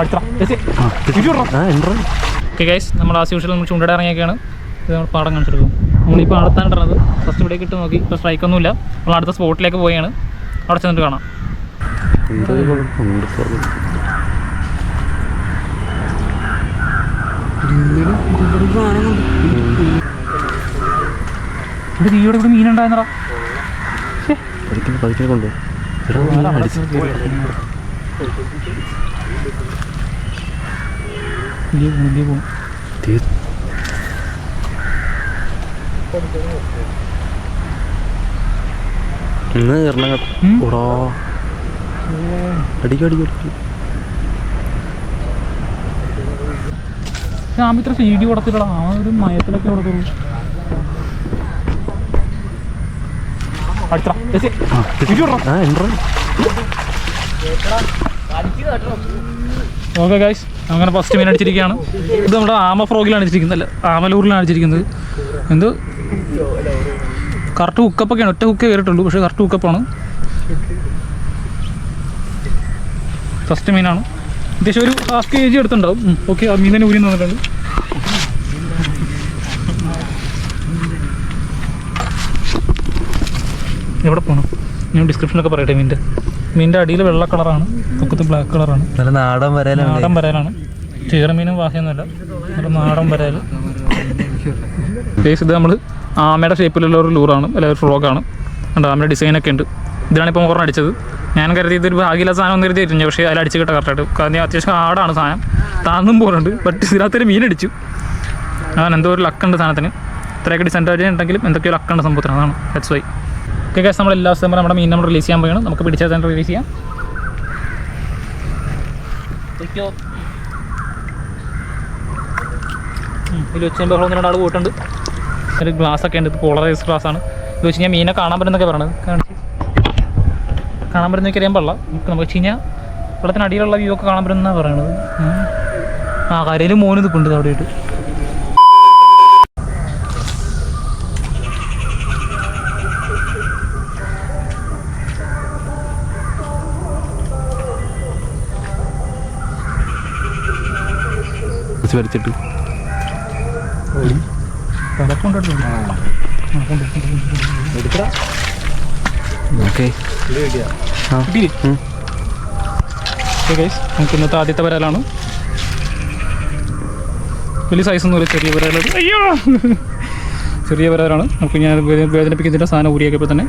Okay guys, നമ്മൾ as usual നമ്മൾ ചൂണ്ടയുടെ ഇറങ്ങിയൊക്കെയാണ്. ഇത് നമ്മൾ പാടം കാണിച്ചെടുക്കും. നമ്മളിപ്പോൾ അടുത്താണ് ഇടുന്നത്. ഫസ്റ്റ് ഇവിടേക്ക് ഇട്ട് നോക്കി, ഇപ്പോൾ സ്ട്രൈക്കൊന്നുമില്ല. നമ്മൾ അടുത്ത സ്പോട്ടിലേക്ക് പോവുകയാണ്. അവിടെ ചെന്നിട്ട് കാണാം. ഇവിടെ മീനുണ്ടായിരുന്നടാ. കൊണ്ടു ഇന്ന് എറണാകുളത്തോ അടിക്കും ഞാൻ ഇത്ര സീഡി കൊടുത്തിട്ടാ ആ ഒരു മയത്തിലൊക്കെ കൊടുക്കുള്ളൂ. ഓക്കെ ഗൈസ്, അങ്ങനെ ഫസ്റ്റ് മീൻ അടിച്ചിരിക്കുകയാണ്. ഇത് നമ്മുടെ ആമ ഫ്രോഗിലാണ് അടിച്ചിരിക്കുന്നത്, അല്ല ആമലൂരിലാണ് അടിച്ചിരിക്കുന്നത്. എന്ത് കറക്റ്റ് ഹുക്കപ്പൊക്കെയാണ്. ഒറ്റ ഹുക്കേ കയറിയിട്ടുള്ളൂ, പക്ഷേ കറക്റ്റ് ഹുക്കപ്പാണ്. ഫസ്റ്റ് മീനാണ്. അത്യാവശ്യം ഒരു 1/2 kg എടുത്തുണ്ടാവും. ഓക്കെ, ആ മീൻ തന്നെ ഊരി തന്നിട്ടുണ്ട്. എവിടെ പോകണം ഞാൻ ഡിസ്ക്രിപ്ഷനൊക്കെ പറയട്ടെ. മീനിൻ്റെ അടിയിൽ വെള്ള കളറാണ്, പൊക്കത്ത് ബ്ലാക്ക് കളറാണ്. നല്ല നാടൻ വരാലാണ്. ചീറമീനും വാഹയൊന്നുമല്ല, നല്ല നാടൻ വരാൽ. ഇത് നമ്മൾ ആമയുടെ ഷേപ്പിലുള്ള ഒരു ലൂറാണ്, അല്ല ഒരു ഫ്രോഗാണ്. ഉണ്ട്, ആമയുടെ ഡിസൈനൊക്കെ ഉണ്ട്. ഇതാണ് ഇപ്പോൾ ഓർമ്മ അടിച്ചത്. ഞാൻ കരുതി ഇതൊരു ഭാഗ്യമില്ല സാധനം ഒന്നും കരുതിയിട്ടില്ല, പക്ഷേ അതിൽ അടിച്ച് കിട്ടാൻ കറക്റ്റായിട്ട്. കാരണം അത്യാവശ്യം ആടാണ് സാധനം, താന്നും പോകുന്നുണ്ട്. ബട്ട് ഇതിനകത്തൊരു മീനടിച്ചു. അങ്ങനെ എന്തോ ഒരു ലക്കുണ്ട് സാധനത്തിന്. ഇത്രയൊക്കെ ഡിസെൻറ്റേജ് ഉണ്ടെങ്കിലും എന്തൊക്കെയോ ലക്കുണ്ട് സംഭവത്തിന്. അതാണ് ദാറ്റ്സ് വൈ. ഓക്കെ ഗൈസ്, നമ്മൾ എല്ലാ ദിവസവും നമ്മുടെ മീൻ നമ്മൾ റിലീസ് ചെയ്യാൻ പോവുകയാണ്. നമുക്ക് പിടിച്ചാൽ തന്നെ റിലീസ് ചെയ്യാം. ഇതിൽ വെച്ച് കഴിയുമ്പോൾ 2 ആൾ പോയിട്ടുണ്ട്. ഒരു ഗ്ലാസ്സൊക്കെ ഉണ്ട്, പോളറൈസ് ഗ്ലാസ്സാണ്. ഇത് വെച്ച് കഴിഞ്ഞാൽ മീനെ കാണാൻ പറ്റുന്നൊക്കെ പറയണത്. കാണാൻ പറ്റുന്നതൊക്കെ അറിയാൻ പാടില്ല. നമുക്ക് വെച്ച് കഴിഞ്ഞാൽ വെള്ളത്തിനടിയിലുള്ള വ്യൂ ഒക്കെ കാണാൻ പറ്റുന്നതാണ് പറയണത്. ആ കരയിൽ മോന് നിൽക്കുന്നുണ്ട് അവിടെയായിട്ട്. വരച്ചിട്ട് നമുക്ക് ഇന്നത്തെ ആദ്യത്തെ വരാലാണ്. വലിയ സൈസൊന്നുമില്ല, ചെറിയ വരാലാണ്. അയ്യോ, ചെറിയ വരാലാണ്. നമുക്ക് ഞാൻ വേദനിപ്പിക്കുന്നില്ല, സാധനം ഊരിയൊക്കെ തന്നെ.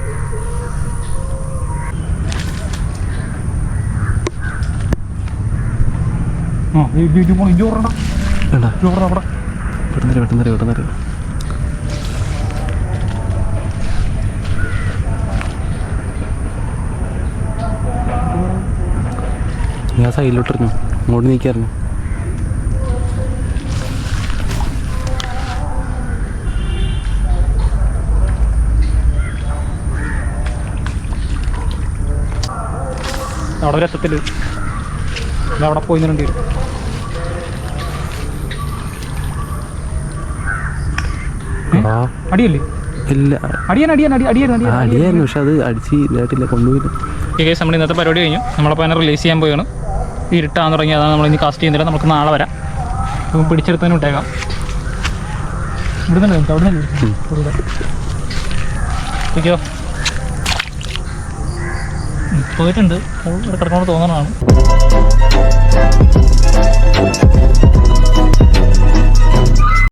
പെട്ടെന്ന് ഞാൻ സൈഡിലോട്ടിരുന്നു, അങ്ങോട്ട് നീക്കായിരുന്നു. അവിടെ ഒരു രസത്തിൽ അവിടെ പോയി നിന്നുണ്ട്. അടിയല്ലേ? ഇല്ല, അടിയായിരുന്നു, പക്ഷെ അത് അടിച്ച് ഇതായിട്ടില്ല, കൊണ്ടുപോയില്ല. കേസ് നമ്മൾ ഇന്നത്തെ പരിപാടി കഴിഞ്ഞു. നമ്മളപ്പോൾ അതിനെ റിലീസ് ചെയ്യാൻ പോവുകയാണ്. ഇരുട്ടാന്ന് തുടങ്ങി, അതാണ് നമ്മൾ ഇനി കാസ്റ്റ് ചെയ്യുന്നില്ല. നമുക്ക് നാളെ വരാം. ഇപ്പം പിടിച്ചെടുത്തതിന് വിട്ടേക്കാം. ഇവിടെ തന്നെ അവിടെ പോയിട്ടുണ്ട്. കിടക്കണമെന്ന് തോന്നണതാണ്.